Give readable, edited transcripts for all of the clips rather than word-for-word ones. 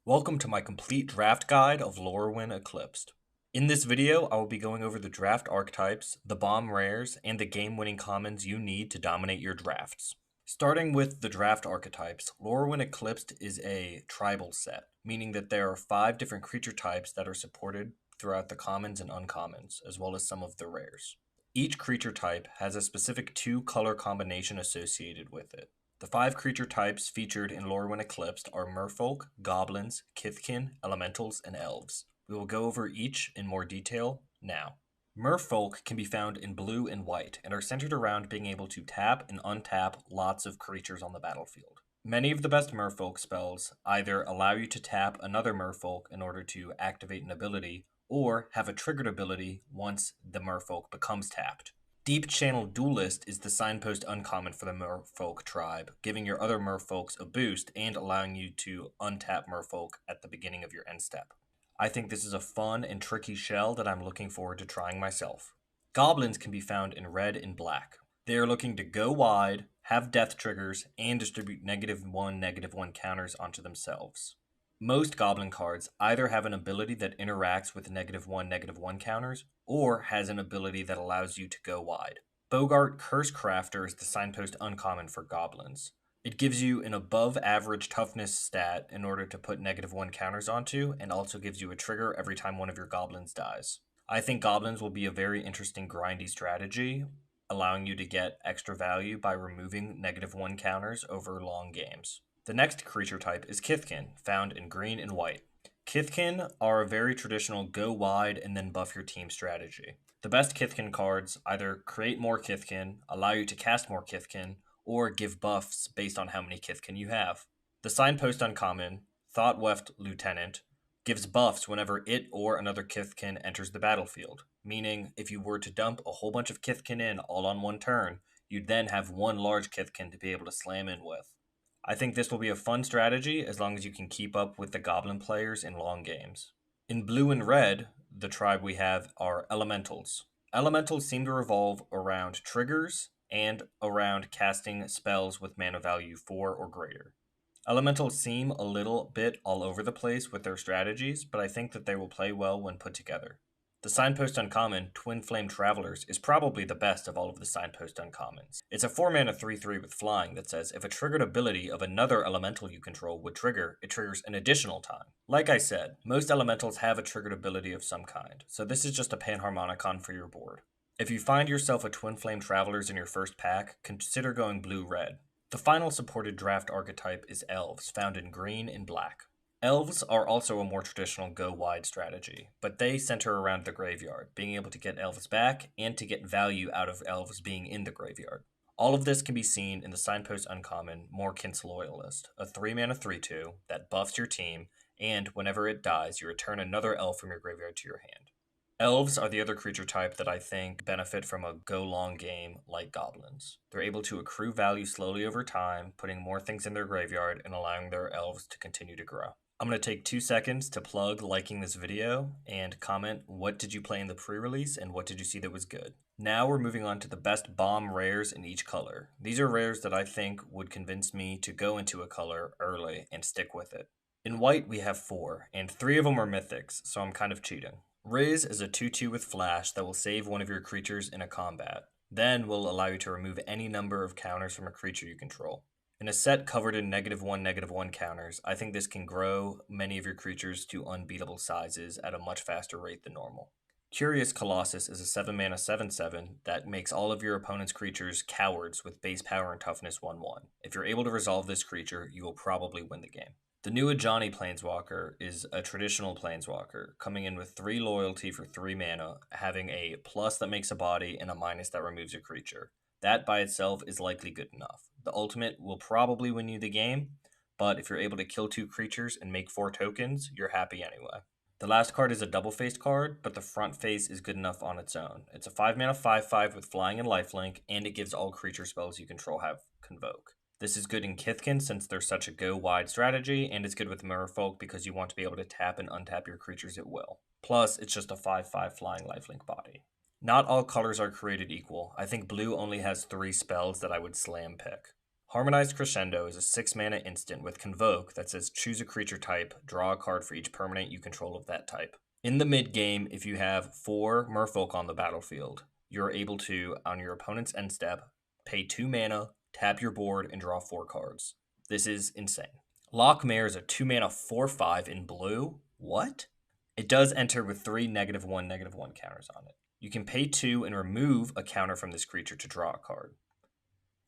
Welcome to my complete draft guide of Lorwyn Eclipsed. In this video, I will be going over the draft archetypes, the bomb rares, and the game-winning commons you need to dominate your drafts. Starting with the draft archetypes, Lorwyn Eclipsed is a tribal set, meaning that there are 5 different creature types that are supported throughout the commons and uncommons, as well as some of the rares. Each creature type has a specific 2-color combination associated with it. The 5 creature types featured in Lorwyn Eclipsed are merfolk, goblins, kithkin, elementals, and elves. We will go over each in more detail now. Merfolk can be found in blue and white and are centered around being able to tap and untap lots of creatures on the battlefield. Many of the best merfolk spells either allow you to tap another merfolk in order to activate an ability, or have a triggered ability once the merfolk becomes tapped. Deep Channel Duelist is the signpost uncommon for the merfolk tribe, giving your other merfolks a boost and allowing you to untap merfolk at the beginning of your end step. I think this is a fun and tricky shell that I'm looking forward to trying myself. Goblins can be found in red and black. They are looking to go wide, have death triggers, and distribute -1/-1 counters onto themselves. Most Goblin cards either have an ability that interacts with -1/-1 counters, or has an ability that allows you to go wide. Bogart Curse Crafter is the signpost uncommon for Goblins. It gives you an above average toughness stat in order to put -1 counters onto, and also gives you a trigger every time one of your Goblins dies. I think Goblins will be a very interesting grindy strategy, allowing you to get extra value by removing -1 counters over long games. The next creature type is Kithkin, found in green and white. Kithkin are a very traditional go wide and then buff your team strategy. The best Kithkin cards either create more Kithkin, allow you to cast more Kithkin, or give buffs based on how many Kithkin you have. The signpost uncommon, Thoughtweft Lieutenant, gives buffs whenever it or another Kithkin enters the battlefield, meaning if you were to dump a whole bunch of Kithkin in all on one turn, you'd then have one large Kithkin to be able to slam in with. I think this will be a fun strategy as long as you can keep up with the Goblin players in long games. In blue and red, the tribe we have are Elementals. Elementals seem to revolve around triggers and around casting spells with mana value 4 or greater. Elementals seem a little bit all over the place with their strategies, but I think that they will play well when put together. The signpost uncommon, Twin Flame Travelers, is probably the best of all of the signpost uncommons. It's a 4-mana 3/3 with flying that says if a triggered ability of another elemental you control would trigger, it triggers an additional time. Like I said, most elementals have a triggered ability of some kind, so this is just a Panharmonicon for your board. If you find yourself a Twin Flame Travelers in your first pack, consider going blue-red. The final supported draft archetype is Elves, found in green and black. Elves are also a more traditional go-wide strategy, but they center around the graveyard, being able to get elves back and to get value out of elves being in the graveyard. All of this can be seen in the signpost uncommon, Morkent's Loyalist, a 3-mana 3/2 that buffs your team, and whenever it dies, you return another elf from your graveyard to your hand. Elves are the other creature type that I think benefit from a go-long game like goblins. They're able to accrue value slowly over time, putting more things in their graveyard and allowing their elves to continue to grow. I'm going to take 2 seconds to plug liking this video and comment what did you play in the pre-release and what did you see that was good. Now we're moving on to the best bomb rares in each color. These are rares that I think would convince me to go into a color early and stick with it. In white we have 4, and 3 of them are mythics, so I'm kind of cheating. Riz is a 2/2 with flash that will save one of your creatures in a combat, then will allow you to remove any number of counters from a creature you control. In a set covered in -1/-1 counters, I think this can grow many of your creatures to unbeatable sizes at a much faster rate than normal. Curious Colossus is a 7-mana 7/7 that makes all of your opponent's creatures cowards with base power and toughness 1/1. If you're able to resolve this creature, you will probably win the game. The new Ajani Planeswalker is a traditional Planeswalker, coming in with 3 loyalty for 3 mana, having a plus that makes a body and a minus that removes a creature. That by itself is likely good enough. The ultimate will probably win you the game, but if you're able to kill 2 creatures and make 4 tokens, you're happy anyway. The last card is a double-faced card, but the front face is good enough on its own. It's a 5-mana 5/5 with flying and lifelink, and it gives all creature spells you control have Convoke. This is good in Kithkin since they're such a go-wide strategy, and it's good with Merfolk because you want to be able to tap and untap your creatures at will. Plus, it's just a 5/5 flying lifelink body. Not all colors are created equal. I think blue only has 3 spells that I would slam pick. Harmonized Crescendo is a 6 mana instant with Convoke that says choose a creature type, draw a card for each permanent you control of that type. In the mid game, if you have 4 Merfolk on the battlefield, you're able to, on your opponent's end step, pay 2 mana, tap your board, and draw 4 cards. This is insane. Lockmare is a 2 mana 4/5 in blue. What? It does enter with 3 -1/-1 counters on it. You can pay 2 and remove a counter from this creature to draw a card.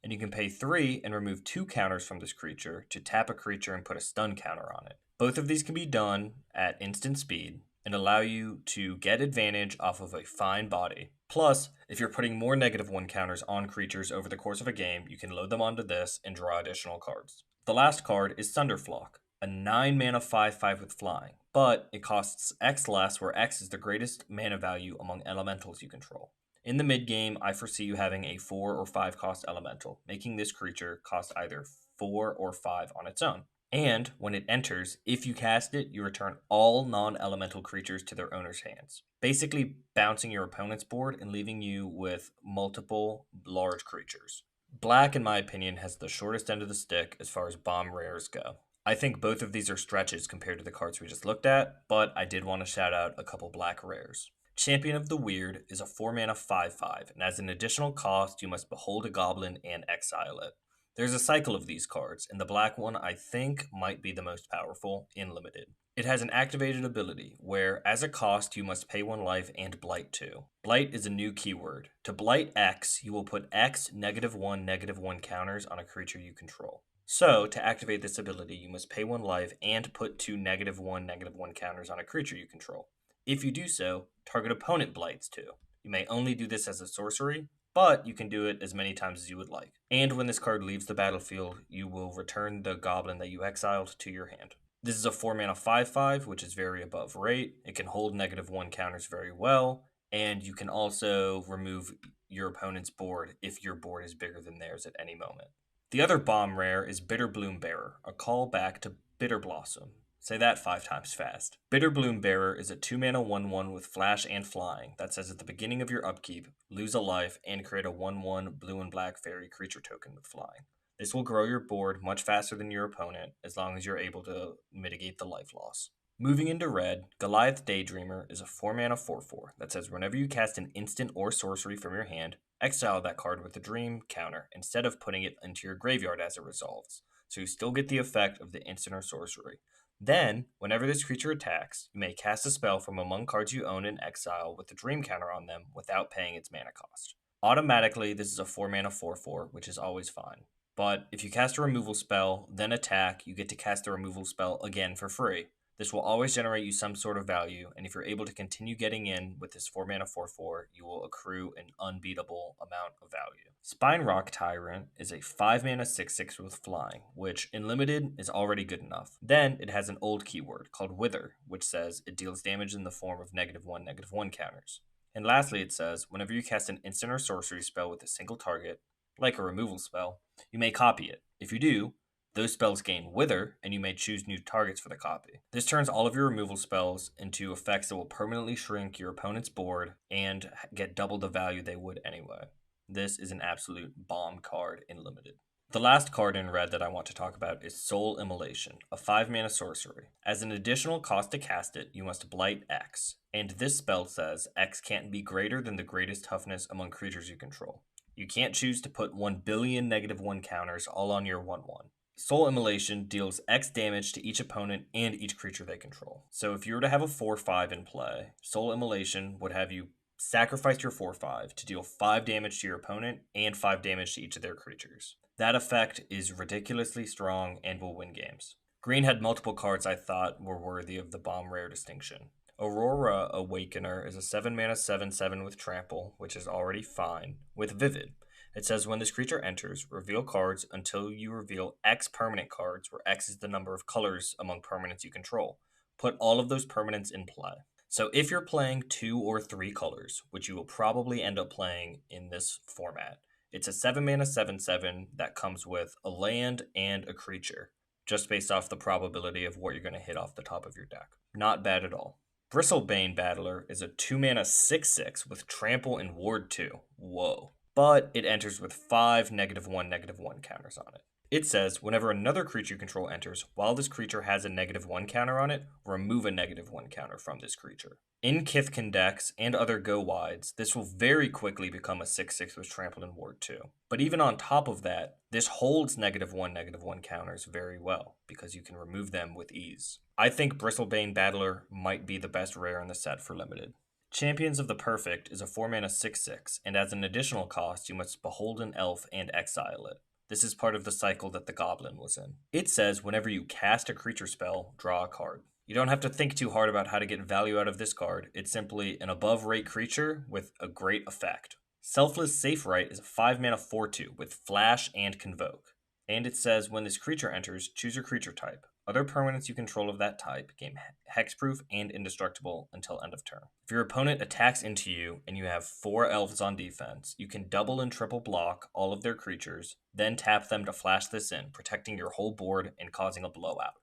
And you can pay 3 and remove 2 counters from this creature to tap a creature and put a stun counter on it. Both of these can be done at instant speed and allow you to get advantage off of a fine body. Plus, if you're putting more -1 counters on creatures over the course of a game, you can load them onto this and draw additional cards. The last card is Thunderflock, a 9 mana 5/5 with flying, but it costs X less, where X is the greatest mana value among elementals you control. In the mid game, I foresee you having a 4 or 5 cost elemental, making this creature cost either 4 or 5 on its own. And when it enters, if you cast it, you return all non-elemental creatures to their owner's hands, basically bouncing your opponent's board and leaving you with multiple large creatures. Black, in my opinion, has the shortest end of the stick as far as bomb rares go. I think both of these are stretches compared to the cards we just looked at, but I did want to shout out a couple black rares. Champion of the Weird is a 4 mana 5/5, and as an additional cost, you must behold a goblin and exile it. There's a cycle of these cards, and the black one I think might be the most powerful in Limited. It has an activated ability where, as a cost, you must pay 1 life and blight 2. Blight is a new keyword. To blight X, you will put X -1/-1 counters on a creature you control. So, to activate this ability, you must pay 1 life and put 2 -1/-1 counters on a creature you control. If you do so, target opponent blights 2. You may only do this as a sorcery, but you can do it as many times as you would like. And when this card leaves the battlefield, you will return the goblin that you exiled to your hand. This is a 4 mana 5/5, which is very above rate. It can hold -1 counters very well, and you can also remove your opponent's board if your board is bigger than theirs at any moment. The other bomb rare is Bitter Bloom Bearer, a callback to Bitter Blossom. Say that 5 times fast. Bitter Bloom Bearer is a 2 mana 1/1 with flash and flying that says at the beginning of your upkeep, lose a life and create a 1/1 blue and black fairy creature token with flying. This will grow your board much faster than your opponent as long as you're able to mitigate the life loss. Moving into red, Goliath Daydreamer is a 4 mana 4/4 that says whenever you cast an instant or sorcery from your hand, exile that card with a dream counter instead of putting it into your graveyard as it resolves, so you still get the effect of the instant or sorcery. Then, whenever this creature attacks, you may cast a spell from among cards you own in exile with the dream counter on them without paying its mana cost. Automatically, this is a 4 mana 4/4, which is always fine. But if you cast a removal spell, then attack, you get to cast the removal spell again for free. This will always generate you some sort of value, and if you're able to continue getting in with this 4 mana 4/4, you will accrue an unbeatable amount of value. Spine Rock Tyrant is a 5 mana 6/6 with flying, which in Limited is already good enough. Then it has an old keyword called Wither, which says it deals damage in the form of -1/-1 counters. And lastly, it says whenever you cast an instant or sorcery spell with a single target, like a removal spell, you may copy it. If you do, those spells gain Wither, and you may choose new targets for the copy. This turns all of your removal spells into effects that will permanently shrink your opponent's board and get double the value they would anyway. This is an absolute bomb card in Limited. The last card in red that I want to talk about is Soul Immolation, a 5 mana sorcery. As an additional cost to cast it, you must blight X, and this spell says X can't be greater than the greatest toughness among creatures you control. You can't choose to put 1 billion -1 counters all on your 1/1. Soul Immolation deals X damage to each opponent and each creature they control. So if you were to have a 4/5 in play, Soul Immolation would have you sacrifice your 4/5 to deal 5 damage to your opponent and 5 damage to each of their creatures. That effect is ridiculously strong and will win games. Green had multiple cards I thought were worthy of the bomb rare distinction. Aurora Awakener is a 7 mana 7/7 with trample, which is already fine, with Vivid. It says when this creature enters, reveal cards until you reveal X permanent cards, where X is the number of colors among permanents you control. Put all of those permanents in play. So if you're playing 2 or 3 colors, which you will probably end up playing in this format, it's a 7 mana 7/7 that comes with a land and a creature, just based off the probability of what you're going to hit off the top of your deck. Not bad at all. Bristlebane Battler is a 2 mana 6/6 with trample and ward 2. Whoa. but it enters with 5 -1/-1 counters on it. It says whenever another creature you control enters, while this creature has a -1 counter on it, remove a -1 counter from this creature. In Kithkin decks and other go-wides, this will very quickly become a 6/6 with Trample and Ward 2. But even on top of that, this holds -1/-1 counters very well, because you can remove them with ease. I think Bristlebane Battler might be the best rare in the set for limited. Champions of the Perfect is a 4-mana 6/6, and as an additional cost, you must behold an elf and exile it. This is part of the cycle that the Goblin was in. It says whenever you cast a creature spell, draw a card. You don't have to think too hard about how to get value out of this card. It's simply an above-rate creature with a great effect. Selfless Safe Right is a 5-mana 4/2 with Flash and Convoke. And it says when this creature enters, choose your creature type. Other permanents you control of that type gain hexproof and indestructible until end of turn. If your opponent attacks into you and you have 4 elves on defense, you can double and triple block all of their creatures, then tap them to flash this in, protecting your whole board and causing a blowout.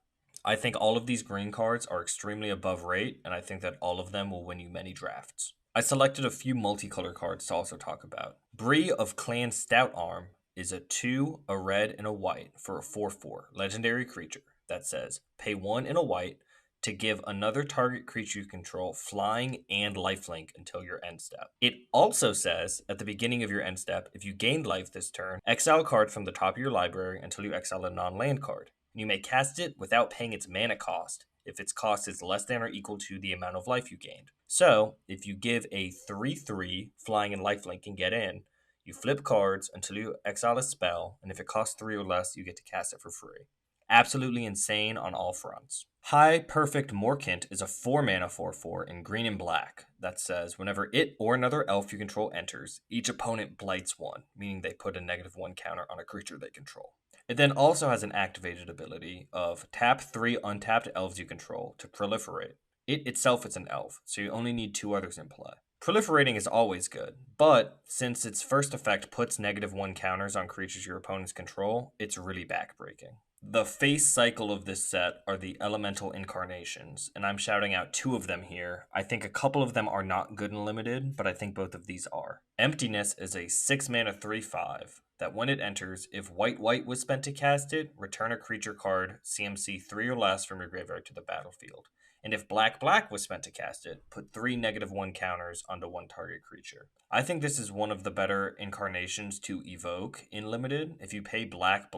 I think all of these green cards are extremely above rate, and I think that all of them will win you many drafts. I selected a few multicolor cards to also talk about. Bree of Clan Stout Arm is a 2, a red, and a white for a 4/4 legendary creature that says pay 1 and a white to give another target creature you control flying and lifelink until your end step. It also says at the beginning of your end step, if you gained life this turn, exile a card from the top of your library until you exile a non-land card. You may cast it without paying its mana cost if its cost is less than or equal to the amount of life you gained. So, if you give a 3/3 flying and lifelink and get in, you flip cards until you exile a spell, and if it costs 3 or less, you get to cast it for free. Absolutely insane on all fronts. High Perfect Morkant is a 4-mana 4/4 in green and black that says whenever it or another elf you control enters, each opponent blights 1, meaning they put a -1 counter on a creature they control. It then also has an activated ability of tap 3 untapped elves you control to proliferate. It itself is an elf, so you only need 2 others in play. Proliferating is always good, but since its first effect puts -1 counters on creatures your opponents control, it's really backbreaking. The face cycle of this set are the elemental incarnations, and I'm shouting out 2 of them here. I think a couple of them are not good and limited, but I think both of these are. Emptiness is a 6-mana 3/5 that when it enters, if white was spent to cast it, return a creature card CMC 3 or less from your graveyard to the battlefield. And if black was spent to cast it, put 3 -1 counters onto 1 target creature. I think this is one of the better incarnations to evoke in limited. If you pay black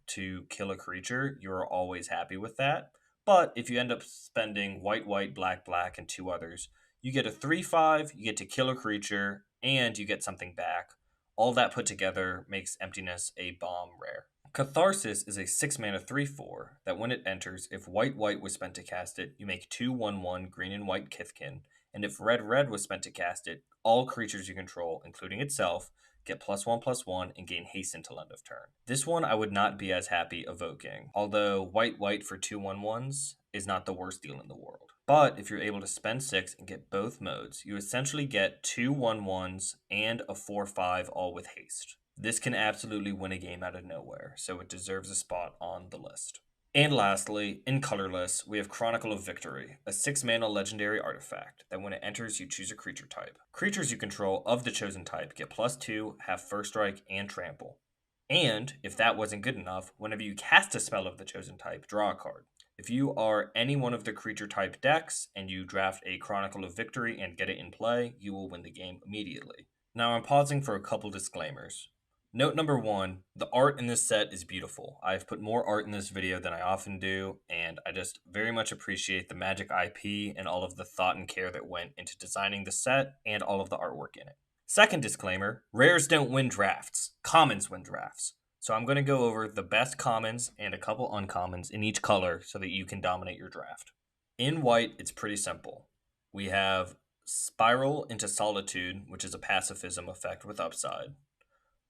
to kill a creature, you're always happy with that. But if you end up spending white, black, and 2 others, you get a 3/5, you get to kill a creature, and you get something back. All that put together makes Emptiness a bomb rare. Catharsis is a 6-mana 3/4 that when it enters, if white was spent to cast it, you make 2 1/1 green and white Kithkin, and if red was spent to cast it, all creatures you control, including itself, get +1/+1 and gain haste until end of turn. This one I would not be as happy evoking, although white for 2 1/1s is not the worst deal in the world. But if you're able to spend 6 and get both modes, you essentially get 2 1/1s and a 4/5 all with haste. This can absolutely win a game out of nowhere, so it deserves a spot on the list. And lastly, in colorless, we have Chronicle of Victory, a 6-mana legendary artifact that when it enters, you choose a creature type. Creatures you control of the chosen type get +2, have first strike, and trample. And, if that wasn't good enough, whenever you cast a spell of the chosen type, draw a card. If you are any one of the creature type decks and you draft a Chronicle of Victory and get it in play, you will win the game immediately. Now I'm pausing for a couple disclaimers. Note number 1, the art in this set is beautiful. I've put more art in this video than I often do, and I just very much appreciate the Magic IP and all of the thought and care that went into designing the set and all of the artwork in it. Second disclaimer, rares don't win drafts, commons win drafts. So I'm going to go over the best commons and a couple uncommons in each color so that you can dominate your draft. In white, it's pretty simple. We have Spiral into Solitude, which is a pacifism effect with upside.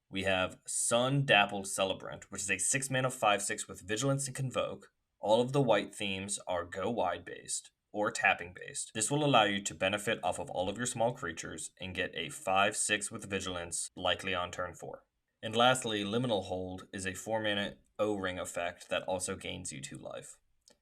We have Sun Dappled Celebrant, which is a 6-mana 5/6 with Vigilance and Convoke. All of the white themes are go wide based or tapping based. This will allow you to benefit off of all of your small creatures and get a 5/6 with Vigilance, likely on turn 4. And lastly, Liminal Hold is a 4-mana O-Ring effect that also gains you 2 life.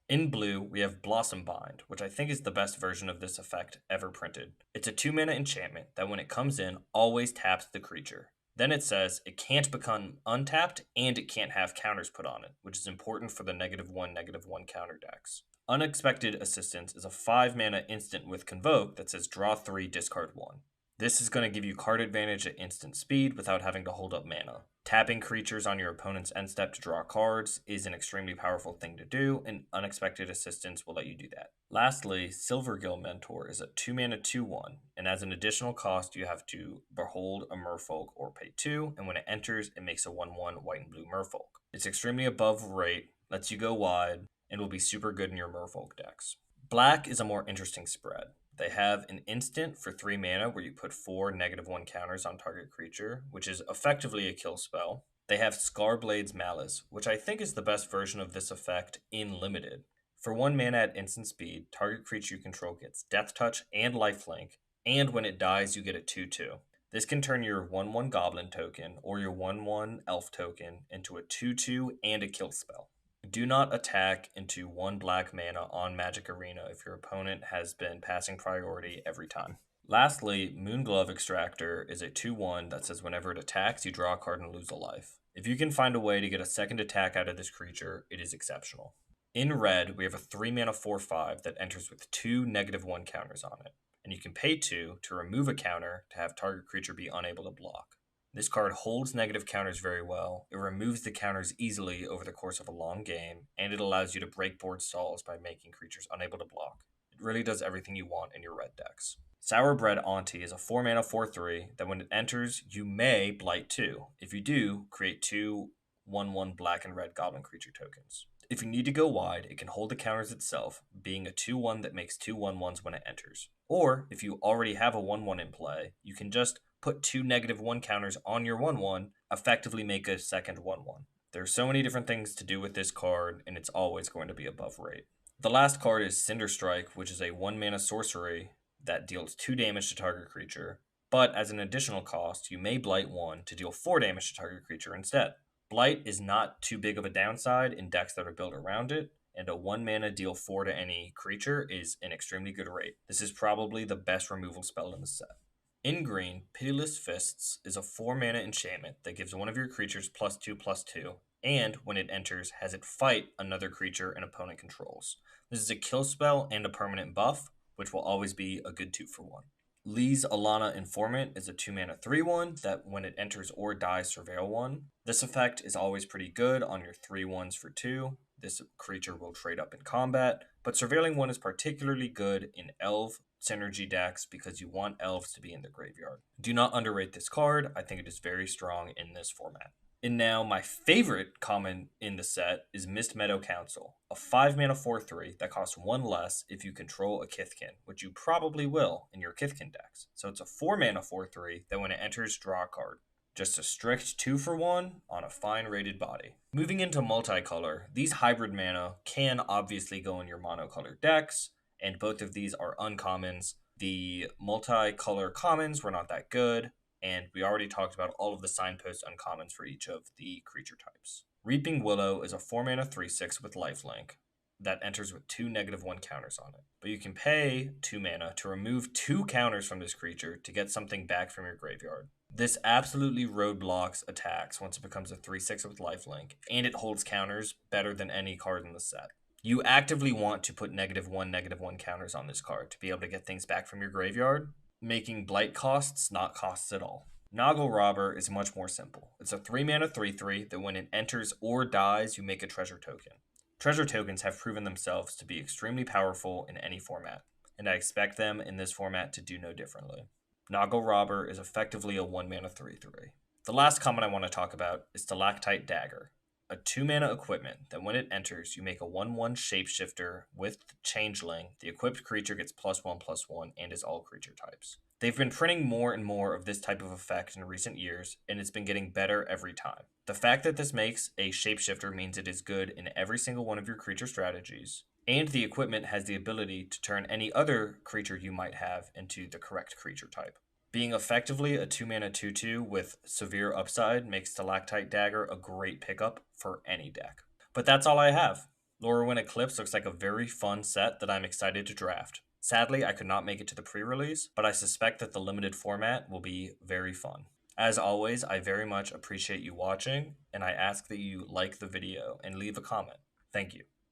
In blue, we have Blossom Bind, which I think is the best version of this effect ever printed. It's a 2-mana enchantment that when it comes in, always taps the creature. Then it says it can't become untapped and it can't have counters put on it, which is important for the -1/-1 counter decks. Unexpected Assistance is a 5 mana instant with Convoke that says draw 3, discard 1. This is going to give you card advantage at instant speed without having to hold up mana. Tapping creatures on your opponent's end step to draw cards is an extremely powerful thing to do, and Unexpected Assistance will let you do that. Lastly, Silvergill Mentor is a 2 mana 2/1, and as an additional cost, you have to behold a merfolk or pay 2, and when it enters, it makes a 1/1 white and blue merfolk. It's extremely above rate, lets you go wide, and will be super good in your merfolk decks. Black is a more interesting spread. They have an instant for 3 mana where you put 4 -1 counters on target creature, which is effectively a kill spell. They have Scarblade's Malice, which I think is the best version of this effect in Limited. For 1 mana at instant speed, target creature you control gets Death Touch and Lifelink, and when it dies, you get a 2/2. This can turn your 1/1 Goblin token or your 1/1 Elf token into a 2/2 and a kill spell. Do not attack into 1 black mana on Magic Arena if your opponent has been passing priority every time. Lastly, Moonglove Extractor is a 2/1 that says whenever it attacks, you draw a card and lose a life. If you can find a way to get a second attack out of this creature, it is exceptional. In red, we have a 3 mana 4/5 that enters with 2 -1 counters on it, and you can pay 2 to remove a counter to have target creature be unable to block. This card holds negative counters very well, it removes the counters easily over the course of a long game, and it allows you to break board stalls by making creatures unable to block. It really does everything you want in your red decks. Sourbread Auntie is a 4 mana 4/3 that when it enters, you may Blight 2. If you do, create 2 1/1 black and red goblin creature tokens. If you need to go wide, it can hold the counters itself, being a 2/1 that makes 2 1/1s when it enters. Or, if you already have a 1/1 in play, you can just put 2 -1 counters on your 1/1, effectively make a second 1/1. There are so many different things to do with this card, and it's always going to be above rate. The last card is Cinder Strike, which is a 1 mana sorcery that deals 2 damage to target creature, but as an additional cost, you may Blight 1 to deal 4 damage to target creature instead. Blight is not too big of a downside in decks that are built around it, and a 1 mana deal 4 to any creature is an extremely good rate. This is probably the best removal spell in the set. In green, Pitiless Fists is a 4 mana enchantment that gives one of your creatures +2/+2, and when it enters, has it fight another creature an opponent controls. This is a kill spell and a permanent buff, which will always be a good 2-for-1. Lee's Alana Informant is a 2 mana 3/1 that when it enters or dies, surveil 1. This effect is always pretty good on your 3/1s for 2. This creature will trade up in combat, but surveilling 1 is particularly good in elf synergy decks because you want elves to be in the graveyard. Do not underrate this card. I think it is very strong in this format. And now my favorite common in the set is Mist Meadow Council, a 5 mana 4/3 that costs 1 less if you control a Kithkin, which you probably will in your Kithkin decks. So it's a 4 mana 4/3 that when it enters, draw a card. Just a strict 2-for-1 on a fine rated body. Moving into multicolor, these hybrid mana can obviously go in your monocolor decks, and both of these are uncommons. The multicolor commons were not that good, and we already talked about all of the signpost uncommons for each of the creature types. Reaping Willow is a 4 mana 3/6 with lifelink that enters with 2 -1 counters on it. But you can pay 2 mana to remove 2 counters from this creature to get something back from your graveyard. This absolutely roadblocks attacks once it becomes a 3/6 with lifelink, and it holds counters better than any card in the set. You actively want to put -1/-1 counters on this card to be able to get things back from your graveyard, making blight costs not costs at all. Noggle Robber is much more simple. It's a 3 mana 3/3 that when it enters or dies, you make a treasure token. Treasure tokens have proven themselves to be extremely powerful in any format, and I expect them in this format to do no differently. Noggle Robber is effectively a 1 mana 3/3. The last common I want to talk about is Stalactite Dagger, a 2 mana equipment that when it enters, you make a 1/1 shapeshifter with Changeling. The equipped creature gets +1/+1 and is all creature types. They've been printing more and more of this type of effect in recent years, and it's been getting better every time. The fact that this makes a shapeshifter means it is good in every single one of your creature strategies, and the equipment has the ability to turn any other creature you might have into the correct creature type. Being effectively a 2 mana 2/2 with severe upside makes Stalactite Dagger a great pickup for any deck. But that's all I have. Lorwyn Eclipsed looks like a very fun set that I'm excited to draft. Sadly, I could not make it to the pre-release, but I suspect that the limited format will be very fun. As always, I very much appreciate you watching, and I ask that you like the video and leave a comment. Thank you.